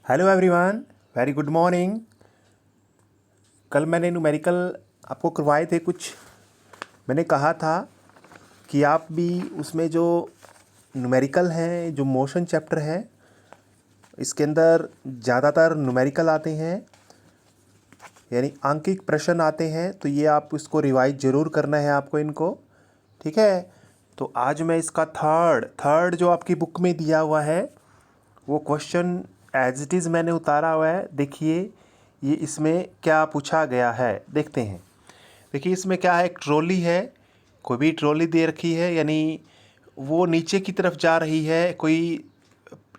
Hello everyone, very good morning. कल मैंने numerical आपको करवाए थे कुछ। मैंने कहा था कि आप भी उसमें जो न्यूमेरिकल हैं, जो मोशन चैप्टर है, इसके अंदर ज़्यादातर न्यूमेरिकल आते हैं, यानी आंकिक प्रश्न आते हैं। तो ये आप इसको रिवाइज ज़रूर करना है आपको इनको, ठीक है। तो आज मैं इसका थर्ड जो आपकी बुक में दिया हुआ है वो क्वेश्चन एज इट इज़ मैंने उतारा हुआ है। देखिए ये इसमें क्या पूछा गया है, देखते हैं। देखिए इसमें क्या है, एक ट्रॉली है, कोई भी ट्रॉली दे रखी है, यानी वो नीचे की तरफ जा रही है। कोई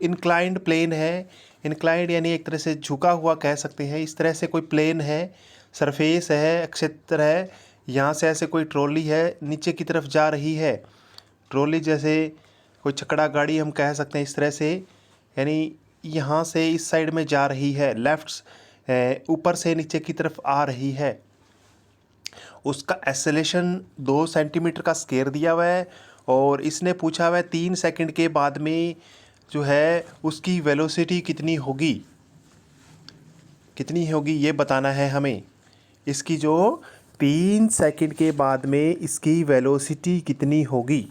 इंक्लाइंड प्लेन है, इंक्लाइंड यानी एक तरह से झुका हुआ कह सकते हैं। इस तरह से कोई प्लेन है, सरफेस है, क्षेत्र है, यहाँ से ऐसे कोई ट्रॉली है नीचे की तरफ जा रही है। ट्रॉली जैसे कोई छकड़ा गाड़ी हम कह सकते हैं इस तरह से, यानी यहाँ से इस साइड में जा रही है, लेफ्ट ऊपर से नीचे की तरफ आ रही है। उसका एक्सेलेरेशन 2 सेंटीमीटर का स्केयर दिया हुआ है और इसने पूछा हुआ है 3 सेकंड के बाद में जो है उसकी वेलोसिटी कितनी होगी ये बताना है हमें। इसकी जो 3 सेकंड के बाद में इसकी वेलोसिटी कितनी होगी।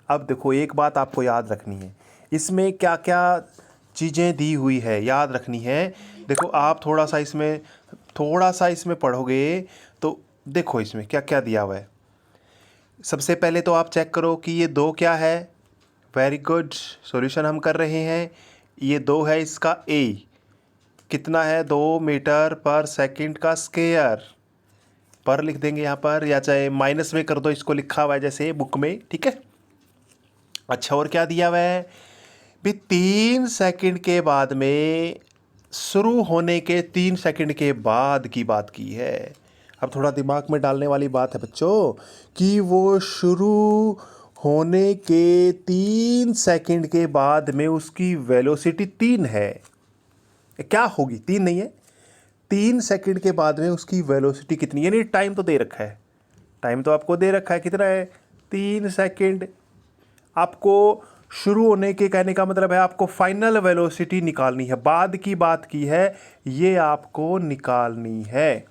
अब देखो एक बात आपको याद रखनी है, इसमें क्या क्या चीज़ें दी हुई है याद रखनी है। देखो आप थोड़ा सा इसमें पढ़ोगे तो देखो इसमें क्या क्या दिया हुआ है। सबसे पहले तो आप चेक करो कि ये 2 क्या है। वेरी गुड, सॉल्यूशन हम कर रहे हैं। ये 2 है, इसका ए कितना है, 2 मीटर पर सेकंड का स्क्वायर। पर लिख देंगे यहाँ पर, या चाहे माइनस में कर दो, इसको लिखा हुआ है जैसे बुक में, ठीक है। अच्छा, और क्या दिया हुआ है भी, 3 सेकंड के बाद में, शुरू होने के 3 सेकंड के बाद की बात की है। अब थोड़ा दिमाग में डालने वाली बात है बच्चों कि वो शुरू होने के 3 सेकंड के बाद में उसकी वेलोसिटी 3 है। क्या होगी, 3 नहीं है, 3 सेकंड के बाद में उसकी वेलोसिटी कितनी, यानी टाइम तो दे रखा है, टाइम तो आपको दे रखा है कितना है, 3 सेकंड। आपको शुरू होने के कहने का मतलब है आपको फाइनल वेलोसिटी निकालनी है, बाद की बात की है, ये आपको निकालनी है,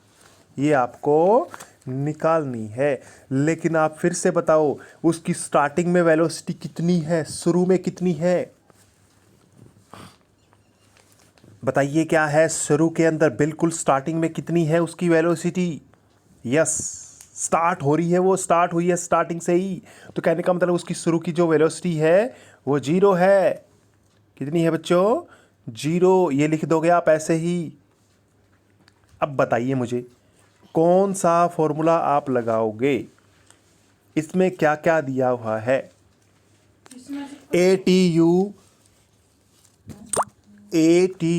ये आपको निकालनी है। लेकिन आप फिर से बताओ उसकी स्टार्टिंग में वेलोसिटी कितनी है, शुरू में कितनी है, बताइए क्या है शुरू के अंदर, बिल्कुल स्टार्टिंग में कितनी है उसकी वेलोसिटी। यस, स्टार्ट हो रही है, वो स्टार्ट हुई है स्टार्टिंग से ही, तो कहने का मतलब उसकी शुरू की जो वेलोसिटी है वो 0 है। कितनी है बच्चों, 0। ये लिख दोगे आप ऐसे ही। अब बताइए मुझे कौन सा फॉर्मूला आप लगाओगे, इसमें क्या क्या दिया हुआ है। ए टी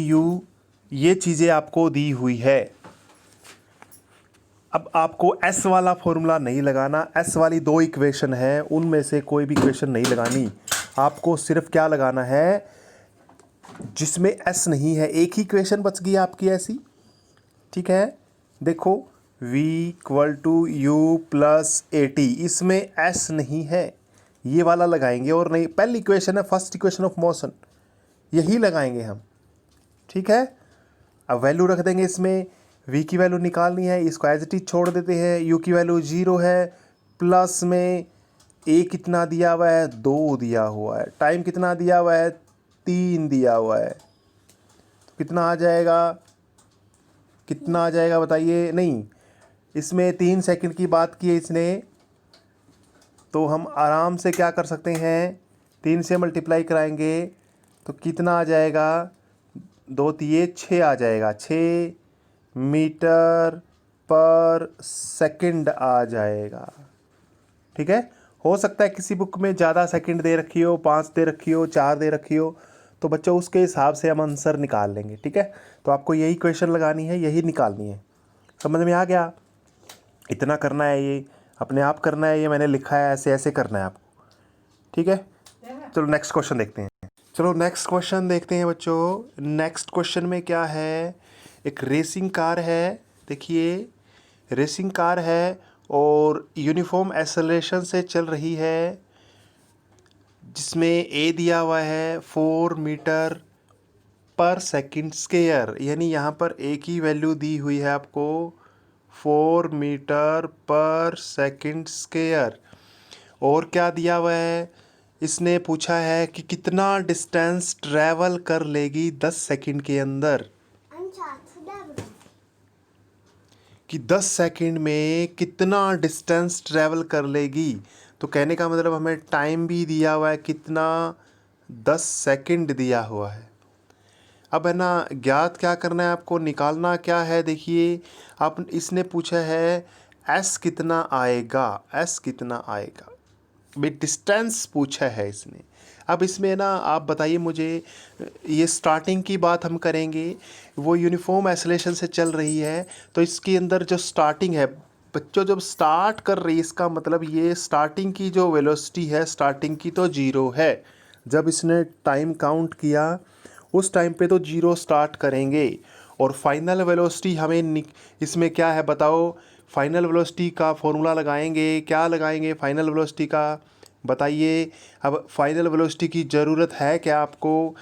यू ये चीज़ें आपको दी हुई है। अब आपको एस वाला फॉर्मूला नहीं लगाना, एस वाली 2 इक्वेशन है, उनमें से कोई भी इक्वेशन नहीं लगानी। आपको सिर्फ क्या लगाना है, जिसमें एस नहीं है, एक ही इक्वेशन बच गई आपकी ऐसी, ठीक है। देखो v equal to u plus a t, इसमें एस नहीं है, ये वाला लगाएंगे। और नहीं, पहली इक्वेशन है फर्स्ट इक्वेशन ऑफ मोशन, यही लगाएंगे हम, ठीक है। अब वैल्यू रख देंगे इसमें, v की वैल्यू निकालनी है, इसको एज इट इज छोड़ देते हैं। u की वैल्यू 0 है, प्लस में a कितना दिया हुआ है, 2 दिया हुआ है, टाइम कितना दिया हुआ है, 3 दिया हुआ है। तो कितना आ जाएगा बताइए। नहीं, इसमें 3 सेकंड की बात की है इसने, तो हम आराम से क्या कर सकते हैं, 3 से मल्टीप्लाई कराएंगे तो कितना आ जाएगा, 2 तिये 6 आ जाएगा, 6 मीटर पर सेकंड आ जाएगा, ठीक है। हो सकता है किसी बुक में ज़्यादा सेकंड दे रखी हो, 5 दे रखी हो, 4 दे रखी हो, तो बच्चों उसके हिसाब से हम आंसर निकाल लेंगे, ठीक है। तो आपको यही क्वेश्चन लगानी है, यही निकालनी है। समझ में आ गया, इतना करना है, ये अपने आप करना है, ये मैंने लिखा है, ऐसे ऐसे करना है आपको, ठीक है। चलो नेक्स्ट क्वेश्चन देखते हैं। बच्चों, नेक्स्ट क्वेश्चन में क्या है, एक रेसिंग कार है। देखिए रेसिंग कार है और यूनिफॉर्म एक्सेलरेशन से चल रही है, जिसमें ए दिया हुआ है 4 मीटर पर सेकंड स्क्वायर, यानी यहाँ पर ए की वैल्यू दी हुई है आपको 4 मीटर पर सेकंड स्क्वायर। और क्या दिया हुआ है, इसने पूछा है कि कितना डिस्टेंस ट्रैवल कर लेगी 10 सेकंड के अंदर, कि 10 सेकंड में कितना डिस्टेंस ट्रैवल कर लेगी। तो कहने का मतलब हमें टाइम भी दिया हुआ है कितना, 10 सेकंड दिया हुआ है। अब है ना, ज्ञात क्या करना है आपको, निकालना क्या है। देखिए आप, इसने पूछा है एस कितना आएगा, एस कितना आएगा भाई, डिस्टेंस पूछा है इसने। अब इसमें ना आप बताइए मुझे, ये स्टार्टिंग की बात हम करेंगे, वो यूनिफॉर्म एक्सेलरेशन से चल रही है, तो इसके अंदर जो स्टार्टिंग है बच्चों, जब स्टार्ट कर रही है इसका मतलब ये स्टार्टिंग की जो वेलोसिटी है स्टार्टिंग की तो जीरो है। जब इसने टाइम काउंट किया उस टाइम पे तो जीरो स्टार्ट करेंगे। और फाइनल वेलोसिटी हमें इसमें क्या है बताओ, फाइनल वेलोसिटी का फॉर्मूला लगाएंगे, क्या लगाएंगे फाइनल वेलोसिटी का बताइए। अब फाइनल वेलोसिटी की ज़रूरत है क्या आपको,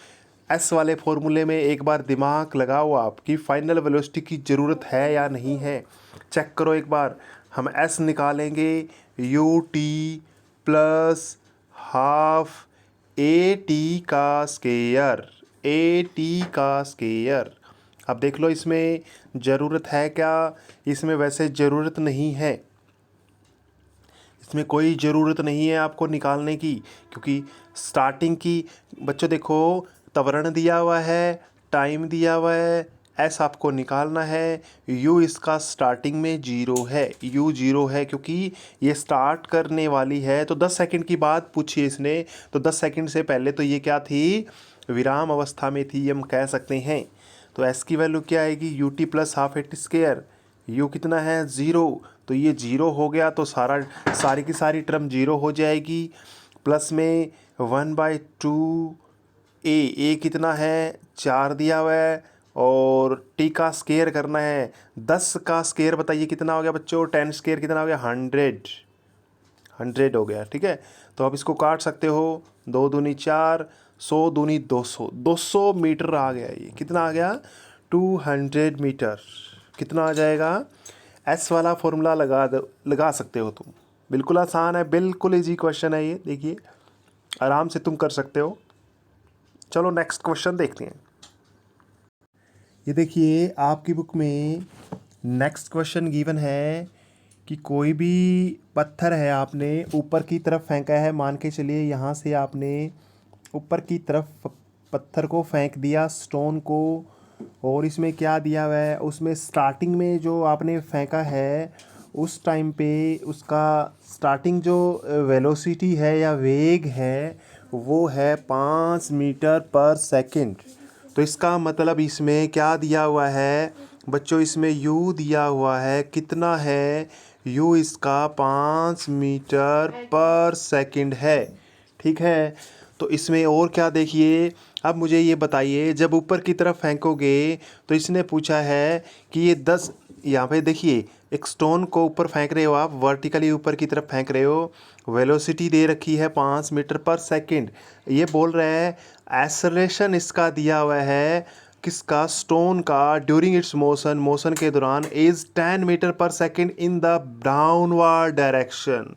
एस वाले फॉर्मूले में एक बार दिमाग लगाओ आप कि फाइनल वेलोसिटी की ज़रूरत है या नहीं है। चेक करो एक बार, हम एस निकालेंगे U T plus half A T का स्क्वायर, ए टी का स्क्वायर। अब देख लो इसमें ज़रूरत है क्या, इसमें वैसे ज़रूरत नहीं है, इसमें कोई ज़रूरत नहीं है आपको निकालने की, क्योंकि स्टार्टिंग की बच्चों देखो त्वरण दिया हुआ है, टाइम दिया हुआ है, एस आपको निकालना है, यू इसका स्टार्टिंग में जीरो है, यू जीरो है क्योंकि ये स्टार्ट करने वाली है। तो 10 सेकंड की बात पूछी इसने, तो 10 सेकंड से पहले तो ये क्या थी, विराम अवस्था में थी हम कह सकते हैं। तो एस की वैल्यू क्या आएगी, U T plus half A T square, you कितना है ज़ीरो, तो ये ज़ीरो हो गया तो सारी की सारी टर्म ज़ीरो हो जाएगी। प्लस में 1/2 ए कितना है 4 दिया हुआ है, और टी का स्क्वायर करना है, 10 का स्क्वायर बताइए कितना हो गया बच्चों, 10 स्क्वायर कितना हो गया 100 हो गया। ठीक है, तो आप इसको काट सकते हो, 2 दूनी 4, 100 दूनी 200, 200 मीटर आ गया। ये कितना आ गया 200 मीटर। कितना आ जाएगा, एस वाला फॉर्मूला लगा सकते हो तुम, बिल्कुल आसान है, बिल्कुल इजी क्वेश्चन है ये, देखिए आराम से तुम कर सकते हो। चलो नेक्स्ट क्वेश्चन देखते हैं। ये देखिए आपकी बुक में नेक्स्ट क्वेश्चन गिवन है कि कोई भी पत्थर है आपने ऊपर की तरफ फेंका है, मान के चलिए यहाँ से आपने ऊपर की तरफ पत्थर को फेंक दिया, स्टोन को, और इसमें क्या दिया हुआ है, उसमें स्टार्टिंग में जो आपने फेंका है उस टाइम पे उसका स्टार्टिंग जो वेलोसिटी है या वेग है वो है 5 मीटर पर सेकंड। तो इसका मतलब इसमें क्या दिया हुआ है बच्चों, इसमें u दिया हुआ है, कितना है u इसका 5 मीटर पर सेकंड है। ठीक है, तो इसमें और क्या देखिए, अब मुझे ये बताइए जब ऊपर की तरफ फेंकोगे तो इसने पूछा है कि ये 10, यहाँ पे देखिए एक स्टोन को ऊपर फेंक रहे हो आप, वर्टिकली ऊपर की तरफ फेंक रहे हो, वेलोसिटी दे रखी है 5 मीटर पर सेकंड। ये बोल रहे हैं एक्सेलरेशन इसका दिया हुआ है किसका, स्टोन का, ड्यूरिंग इट्स मोशन, मोशन के दौरान इज 10 मीटर पर second in the downward direction.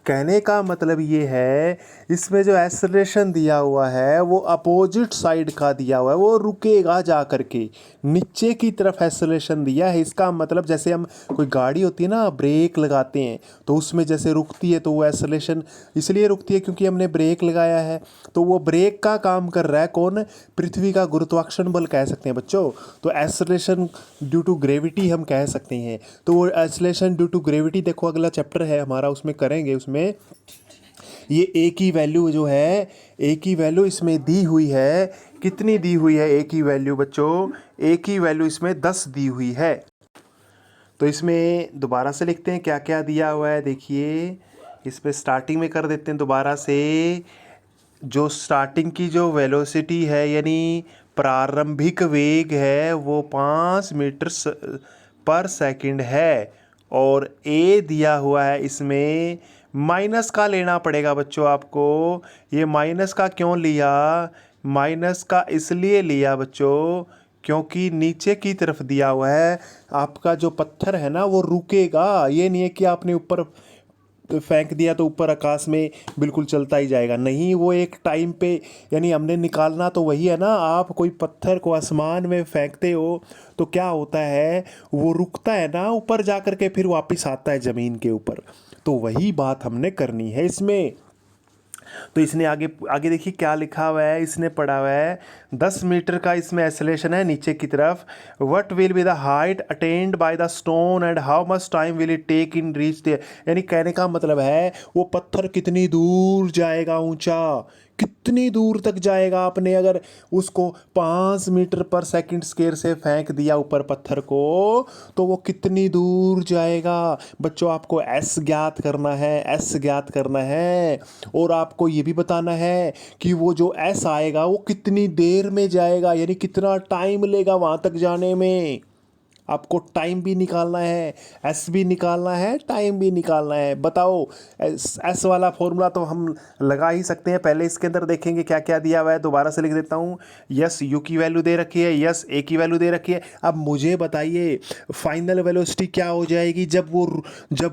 कहने का मतलब ये है इसमें जो एक्सेलरेशन दिया हुआ है वो अपोजिट साइड का दिया हुआ है, वो रुकेगा जा करके, नीचे की तरफ एक्सेलरेशन दिया है। इसका मतलब जैसे हम कोई गाड़ी होती है ना, ब्रेक लगाते हैं तो उसमें जैसे रुकती है तो वो एक्सेलरेशन इसलिए रुकती है क्योंकि हमने ब्रेक लगाया है, तो वो ब्रेक का काम कर रहा है कौन, पृथ्वी का गुरुत्वाकर्षण बल कह सकते हैं बच्चों। तो एक्सेलरेशन ड्यू टू ग्रेविटी हम कह सकते हैं। तो वो एक्सेलरेशन ड्यू टू ग्रेविटी देखो अगला चैप्टर है हमारा, उसमें करेंगे। उसमें ये ए की वैल्यू जो है, ए की वैल्यू इसमें दी हुई है, कितनी दी हुई है ए की वैल्यू बच्चों, ए की वैल्यू इसमें 10 दी हुई है। तो इसमें दोबारा से लिखते हैं क्या क्या दिया हुआ है, देखिए इस पे स्टार्टिंग में कर देते हैं दोबारा से। जो स्टार्टिंग की जो वेलोसिटी है यानी प्रारंभिक वेग है वो 5 मीटर पर सेकंड है, और ए दिया हुआ है इसमें माइनस का लेना पड़ेगा बच्चों आपको। ये माइनस का क्यों लिया, माइनस का इसलिए लिया बच्चों क्योंकि नीचे की तरफ दिया हुआ है, आपका जो पत्थर है ना वो रुकेगा। ये नहीं है कि आपने ऊपर फेंक दिया तो ऊपर आकाश में बिल्कुल चलता ही जाएगा, नहीं, वो एक टाइम पे, यानी हमने निकालना तो वही है ना। आप कोई पत्थर को आसमान में फेंकते हो तो क्या होता है, वो रुकता है ना ऊपर जा कर के, फिर वापस आता है ज़मीन के ऊपर। तो वही बात हमने करनी है इसमें। तो इसने आगे आगे देखिए क्या लिखा हुआ है, इसने पढ़ा हुआ है 10 मीटर का इसमें एक्सेलेरेशन है नीचे की तरफ। What will be the height attend by the stone and how much time will it take in reach there. यानी कहने का मतलब है वो पत्थर कितनी दूर जाएगा ऊंचा, कितनी दूर तक जाएगा। आपने अगर उसको 5 मीटर पर सेकंड स्केयर से फेंक दिया ऊपर पत्थर को, तो वो कितनी दूर जाएगा। बच्चों आपको एस ज्ञात करना है, एस ज्ञात करना है। और आपको ये भी बताना है कि वो जो एस आएगा वो कितनी देर में जाएगा, यानी कितना टाइम लेगा वहाँ तक जाने में। आपको टाइम भी निकालना है, एस भी निकालना है, टाइम भी निकालना है। बताओ, एस वाला फॉर्मूला तो हम लगा ही सकते हैं। पहले इसके अंदर देखेंगे क्या क्या दिया हुआ है, दोबारा से लिख देता हूँ। यस यू की वैल्यू दे रखी है, यस ए की वैल्यू दे रखी है। अब मुझे बताइए फाइनल वेलोसिटी क्या हो जाएगी जब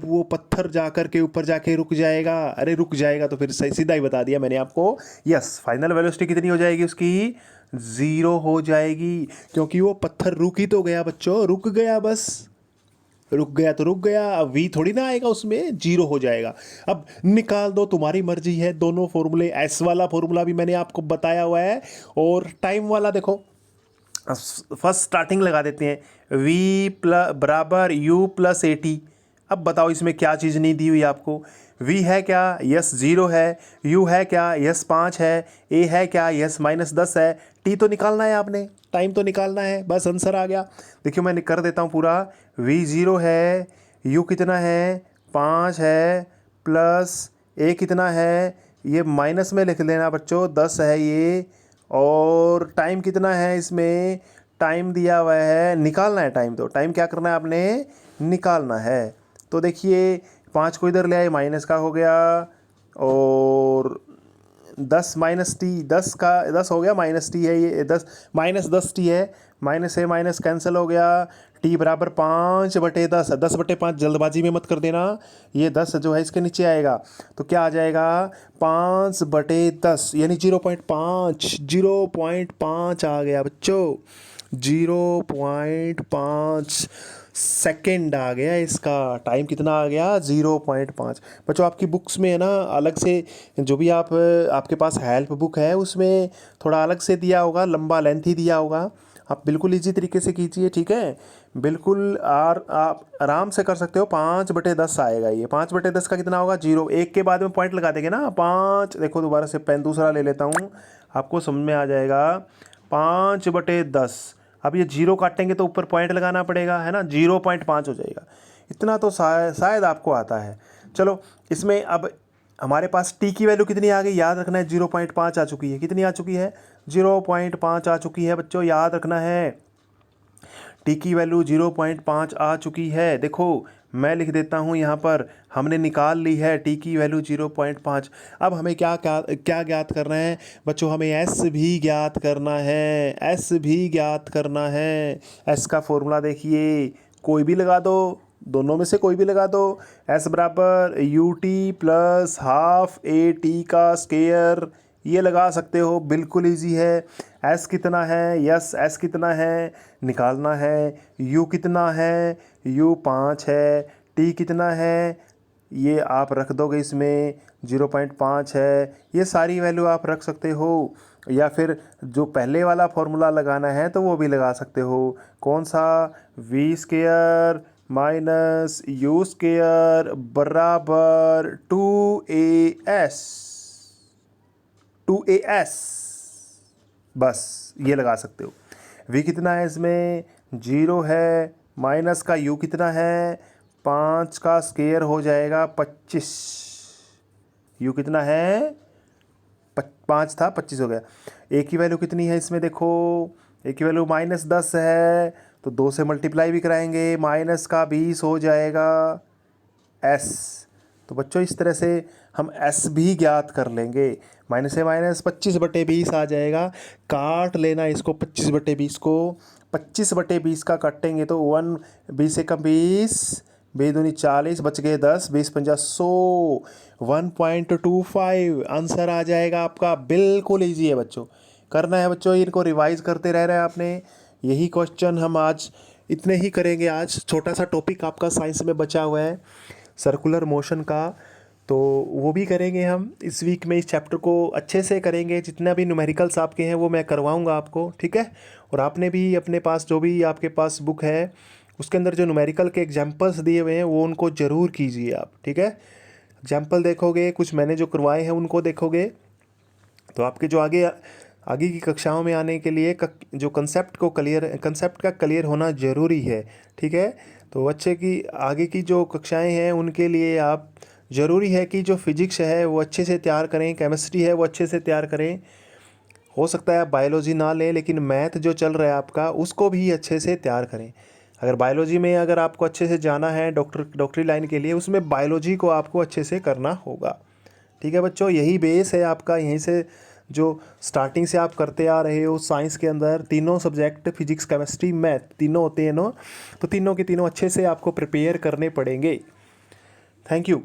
वो पत्थर जाकर के ऊपर जाके रुक जाएगा। अरे रुक जाएगा तो फिर सही सीधा ही बता दिया मैंने आपको। यस, फाइनल वेलोसिटी कितनी हो जाएगी उसकी, 0 हो जाएगी, क्योंकि वो पत्थर रुक ही तो गया बच्चों, रुक गया बस। रुक गया तो रुक गया, अब वी थोड़ी ना आएगा उसमें, 0 हो जाएगा। अब निकाल दो, तुम्हारी मर्जी है। दोनों फॉर्मूले, एस वाला फॉर्मूला भी मैंने आपको बताया हुआ है और टाइम वाला देखो। फर्स्ट स्टार्टिंग लगा देते हैं, वी प्लस बराबर यू प्लस ए टी। अब बताओ इसमें क्या चीज़ नहीं दी हुई आपको। वी है क्या, यस 0 है। यू है क्या, यस 5 है। ए है क्या, यस -10 है। टी तो निकालना है आपने, टाइम तो निकालना है, बस आंसर आ गया। देखिए मैं कर देता हूँ पूरा। वी 0 है, यू कितना है 5 है, प्लस ए कितना है, ये माइनस में लिख लेना बच्चों 10 है ये। और टाइम कितना है इसमें, टाइम दिया हुआ है, निकालना है टाइम। तो टाइम क्या करना है आपने, निकालना है। तो देखिए 5 को इधर ले आए, माइनस का हो गया, और 10 माइनस टी, 10 का 10 हो गया, माइनस टी है ये, 10 -10 टी है, माइनस से माइनस कैंसिल हो गया। टी बराबर 5/10, 10/5 जल्दबाजी में मत कर देना, ये 10 जो है इसके नीचे आएगा। तो क्या आ जाएगा 5/10, यानी 0.5, 0.5 आ गया बच्चों, 0.5 सेकेंड आ गया इसका। टाइम कितना आ गया, 0.5। बच्चों आपकी बुक्स में है ना अलग से, जो भी आपके पास हेल्प बुक है उसमें थोड़ा अलग से दिया होगा, लंबा लेंथी दिया होगा। आप बिल्कुल इजी तरीके से कीजिए, ठीक है, बिल्कुल। आप आराम से कर सकते हो। 5/10 आएगा ये, 5/10 का कितना होगा, 0। एक के बाद में पॉइंट लगा देंगे ना, 5। देखो दोबारा से पेन दूसरा ले लेता हूँ, आपको समझ में आ जाएगा। 5/10, अब ये 0 काटेंगे तो ऊपर पॉइंट लगाना पड़ेगा, है ना, 0.5 हो जाएगा। इतना तो शायद आपको आता है। चलो इसमें अब हमारे पास टी की वैल्यू कितनी आ गई, याद रखना है, 0.5 आ चुकी है। कितनी आ चुकी है, 0.5 आ चुकी है बच्चों, याद रखना है। टी की वैल्यू 0.5 आ चुकी है। देखो मैं लिख देता हूँ यहाँ पर, हमने निकाल ली है टी की वैल्यू 0.5। अब हमें क्या क्या क्या ज्ञात करना है बच्चों, हमें एस भी ज्ञात करना है, एस भी ज्ञात करना है। एस का फॉर्मूला देखिए, कोई भी लगा दो, दोनों में से कोई भी लगा दो। एस बराबर U T plus half A T का स्केयर, ये लगा सकते हो, बिल्कुल इजी है। एस कितना है, यस एस कितना है निकालना है। यू कितना है, यू 5 है। टी कितना है, ये आप रख दोगे इसमें, 0.5 है। ये सारी वैल्यू आप रख सकते हो, या फिर जो पहले वाला फॉर्मूला लगाना है तो वो भी लगा सकते हो। कौन सा, v square minus u square बराबर 2as, 2as, बस ये लगा सकते हो। v कितना है इसमें, 0 है, माइनस का u कितना है, 5 का स्केयर हो जाएगा 25। u कितना है, 5 था, 25 हो गया। a की वैल्यू कितनी है इसमें देखो, a की वैल्यू -10 है, तो 2 से मल्टीप्लाई भी कराएंगे, माइनस का 20 हो जाएगा s। तो बच्चों इस तरह से हम एस भी ज्ञात कर लेंगे। माइनस से माइनस 25/20 आ जाएगा। काट लेना इसको 25/20 को। 25/20 का काटेंगे तो 20 एकम 20, 20 दूनी 40, बच गए 10, 20 पंजा 100, 1.25 आंसर आ जाएगा आपका। बिल्कुल ईजी है बच्चों, करना है बच्चों, इनको रिवाइज करते रह रहे हैं आपने। यही क्वेश्चन हम आज इतने ही करेंगे। आज छोटा सा टॉपिक आपका साइंस में बचा हुआ है सर्कुलर मोशन का, तो वो भी करेंगे हम इस वीक में। इस चैप्टर को अच्छे से करेंगे, जितना भी न्यूमेरिकल्स आपके हैं वो मैं करवाऊंगा आपको, ठीक है। और आपने भी अपने पास जो भी आपके पास बुक है उसके अंदर जो न्यूमेरिकल के एग्जाम्पल्स दिए हुए हैं वो उनको ज़रूर कीजिए आप, ठीक है। एग्जाम्पल देखोगे, कुछ मैंने जो करवाए हैं उनको देखोगे, तो आपके जो आगे आगे की कक्षाओं में आने के लिए जो कंसेप्ट का क्लियर होना ज़रूरी है, ठीक है। तो अच्छे की आगे की जो कक्षाएं हैं उनके लिए आप ज़रूरी है कि जो फिजिक्स है वो अच्छे से तैयार करें, केमिस्ट्री है वो अच्छे से तैयार करें। हो सकता है आप बायोलॉजी ना लें, लेकिन मैथ जो चल रहा है आपका उसको भी अच्छे से तैयार करें। अगर बायोलॉजी में अगर आपको अच्छे से जाना है डॉक्टरी लाइन के लिए, उसमें बायोलॉजी को आपको अच्छे से करना होगा, ठीक है बच्चों। यही बेस है आपका, यहीं से जो स्टार्टिंग से आप करते आ रहे हो साइंस के अंदर तीनों सब्जेक्ट फिजिक्स केमिस्ट्री मैथ तीनों होते हैं ना, तो तीनों के तीनों अच्छे से आपको प्रिपेयर करने पड़ेंगे। Thank you.